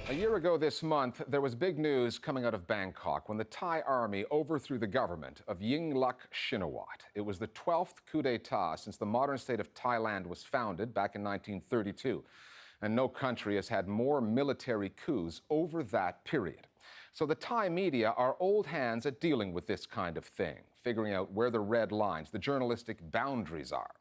A year ago this month, there was big news coming out of Bangkok when the Thai army overthrew the government of Yingluck Shinawatra. It was the 12th coup d'etat since the modern state of Thailand was founded back in 1932. And no country has had more military coups over that period. So the Thai media are old hands at dealing with this kind of thing, figuring out where the red lines, the journalistic boundaries are.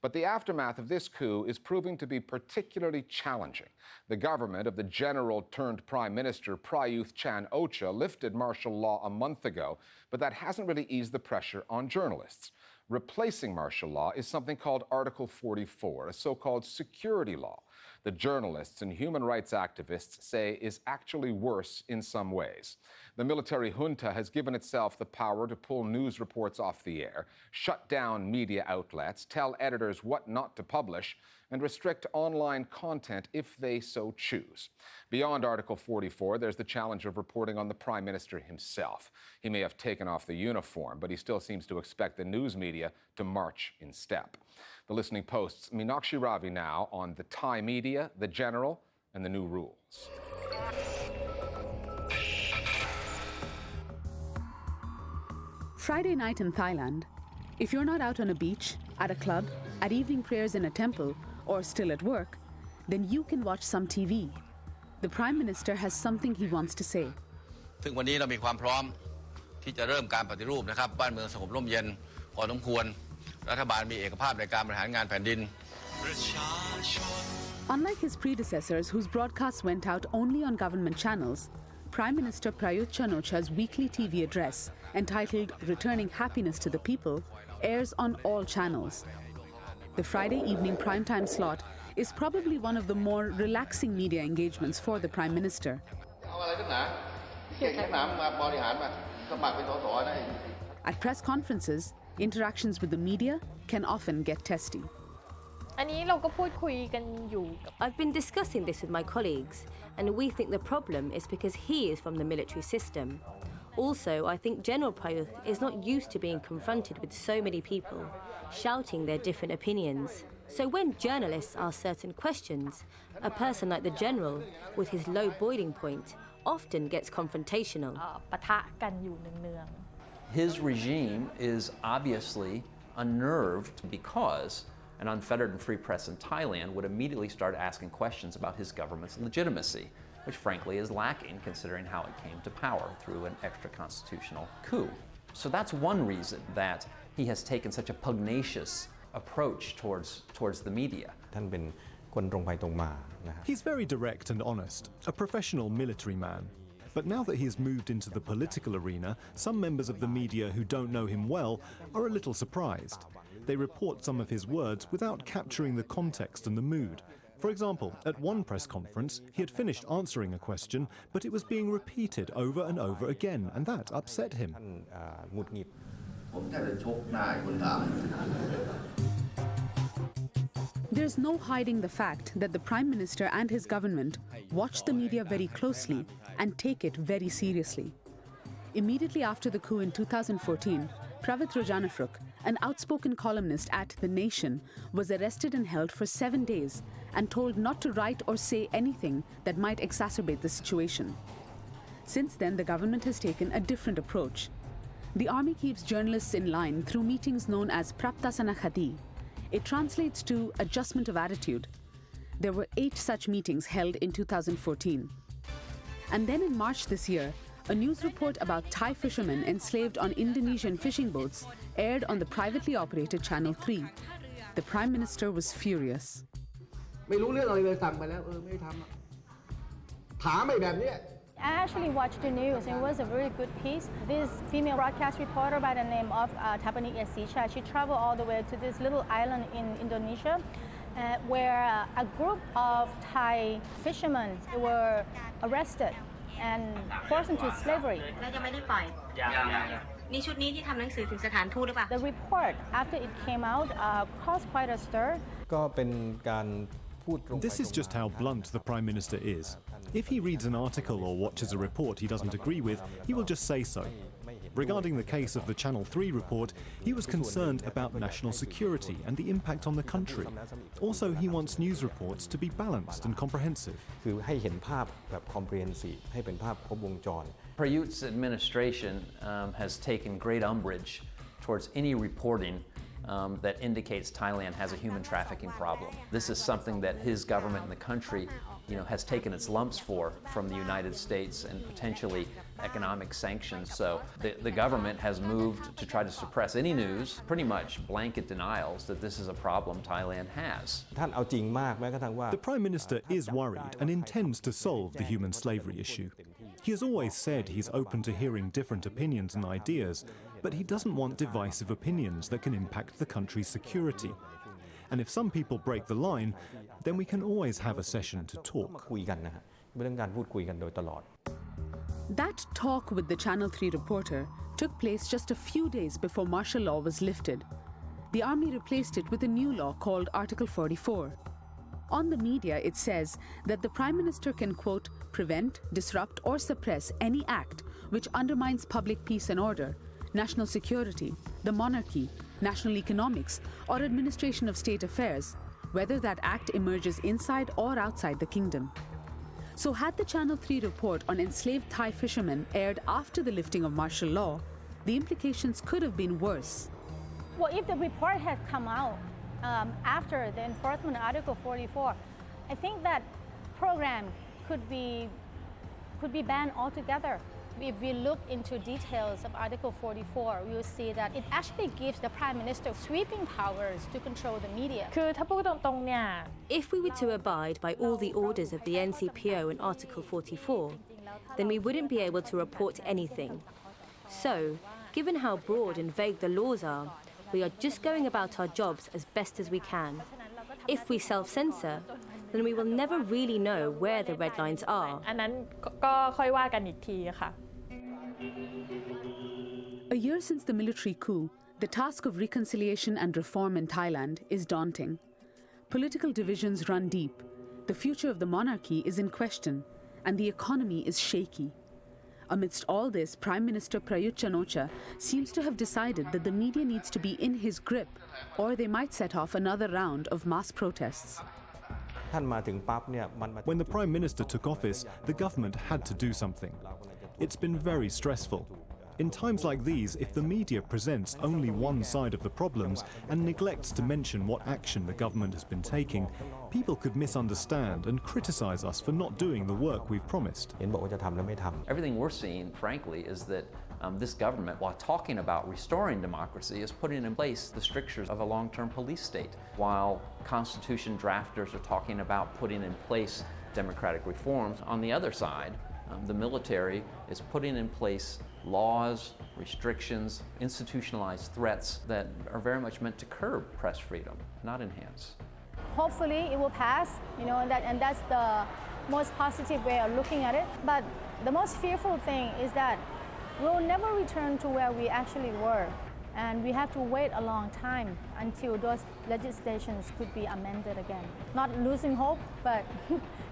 But the aftermath of this coup is proving to be particularly challenging. The government of the General turned Prime Minister Prayuth Chan-ocha lifted martial law a month ago, but that hasn't really eased the pressure on journalists. Replacing martial law is something called Article 44, a so-called security law. The journalists and human rights activists say is actually worse in some ways. The military junta has given itself the power to pull news reports off the air, shut down media outlets, tell editors what not to publish, and restrict online content if they so choose. Beyond Article 44, there's the challenge of reporting on the Prime Minister himself. He may have taken off the uniform, but he still seems to expect the news media to march in step. The Listening Post's Meenakshi Ravi now on the Thai media, the General, and the new rules. Friday night in Thailand. If you're not out on a beach, at a club, at evening prayers in a temple, or still at work, then you can watch some TV. The Prime Minister has something he wants to say. ซึ่งวันนี้เรามีความพร้อมที่จะเริ่มการปฏิรูปนะครับบ้านเมืองสงบร่มเย็นพอสมควรรัฐบาลมีเอกภาพในการบริหารงานแผ่นดิน Unlike his predecessors, whose broadcasts went out only on government channels, Prime Minister Prayuth Chan-ocha's weekly TV address, entitled Returning Happiness to the People, airs on all channels. The Friday evening primetime slot is probably one of the more relaxing media engagements for the Prime Minister. At press conferences, interactions with the media can often get testy. I've been discussing this with my colleagues, and we think the problem is because he is from the military system. Also, I think General Prayuth is not used to being confronted with so many people shouting their different opinions. So when journalists ask certain questions, a person like the General, with his low boiling point, often gets confrontational. His regime is obviously unnerved because an unfettered and free press in Thailand would immediately start asking questions about his government's legitimacy, which frankly is lacking considering how it came to power through an extra-constitutional coup. So that's one reason that he has taken such a pugnacious approach towards the media. He's very direct and honest, a professional military man. But now that he has moved into the political arena, some members of the media who don't know him well are a little surprised. They report some of his words without capturing the context and the mood. For example, at one press conference, he had finished answering a question, but it was being repeated over and over again, and that upset him. There's no hiding the fact that the Prime Minister and his government watch the media very closely and take it very seriously. Immediately after the coup in 2014, Overthrew, an outspoken columnist at The Nation, was arrested and held for 7 days and told not to write or say anything that might exacerbate the situation. Since then, the government has taken a different approach. The army keeps journalists in line through meetings known as pressure.The. It translates to adjustment of attitude. There were 8 such meetings held in 2014. And then in March this year, a news report about Thai fishermen enslaved on Indonesian fishing boats aired on the privately operated Channel 3. The Prime Minister was furious. I actually watched the news, and it was a very good piece. This female broadcast reporter by the name of Tapani Asicha, she traveled all the way to this little island in Indonesia where a group of Thai fishermen were arrested and forced into slavery. The report, after it came out, caused quite a stir. This is just how blunt the Prime Minister is. If he reads an article or watches a report he doesn't agree with, he will just say so. Regarding the case of the Channel 3 report, he was concerned about national security and the impact on the country. Also, he wants news reports to be balanced and comprehensive. Prayuth's administration has taken great umbrage towards any reporting that indicates Thailand has a human trafficking problem. This is something that his government and the country has taken its lumps for from the United States and potentially economic sanctions. So the government has moved to try to suppress any news, pretty much blanket denials that this is a problem Thailand has. The Prime Minister is worried and intends to solve the human slavery issue. He has always said he's open to hearing different opinions and ideas, but he doesn't want divisive opinions that can impact the country's security. And if some people break the line, then we can always have a session to talk. That talk with the Channel 3 reporter took place just a few days before martial law was lifted. The army replaced it with a new law called Article 44. On the media, it says that the Prime Minister can, quote, prevent, disrupt, or suppress any act which undermines public peace and order, national security, the monarchy, national economics, or administration of state affairs, whether that act emerges inside or outside the kingdom. So had the Channel 3 report on enslaved Thai fishermen aired after the lifting of martial law, the implications could have been worse. Well, if the report had come out after the enforcement of Article 44, I think that program could be banned altogether. If we look into details of Article 44, we will see that it actually gives the Prime Minister sweeping powers to control the media. If we were to abide by all the orders of the NCPO in Article 44, then we wouldn't be able to report anything. So, given how broad and vague the laws are, we are just going about our jobs as best as we can. If we self-censor, then we will never really know where the red lines are. A year since the military coup, the task of reconciliation and reform in Thailand is daunting. Political divisions run deep, the future of the monarchy is in question, and the economy is shaky. Amidst all this, Prime Minister Prayuth Chan-ocha seems to have decided that the media needs to be in his grip, or they might set off another round of mass protests. When the Prime Minister took office, the government had to do something. It's been very stressful. In times like these, if the media presents only one side of the problems and neglects to mention what action the government has been taking, people could misunderstand and criticize us for not doing the work we've promised. Everything we're seeing, frankly, is that this government, while talking about restoring democracy, is putting in place the strictures of a long-term police state, while constitution drafters are talking about putting in place democratic reforms. On the other side, the military is putting in place laws, restrictions, institutionalized threats that are very much meant to curb press freedom, not enhance. Hopefully it will pass, and that's the most positive way of looking at it. But the most fearful thing is that we'll never return to where we actually were. And we have to wait a long time until those legislations could be amended again. Not losing hope, but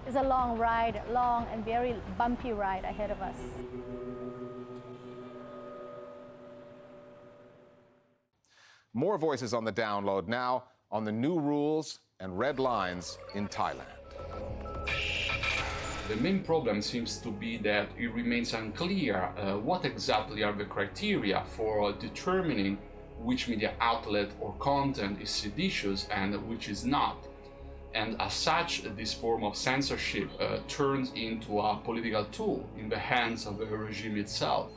it's a long ride, long and very bumpy ride ahead of us. More voices on the download now on the new rules and red lines in Thailand. The main problem seems to be that it remains unclear what exactly are the criteria for determining which media outlet or content is seditious and which is not. And as such, this form of censorship turns into a political tool in the hands of the regime itself.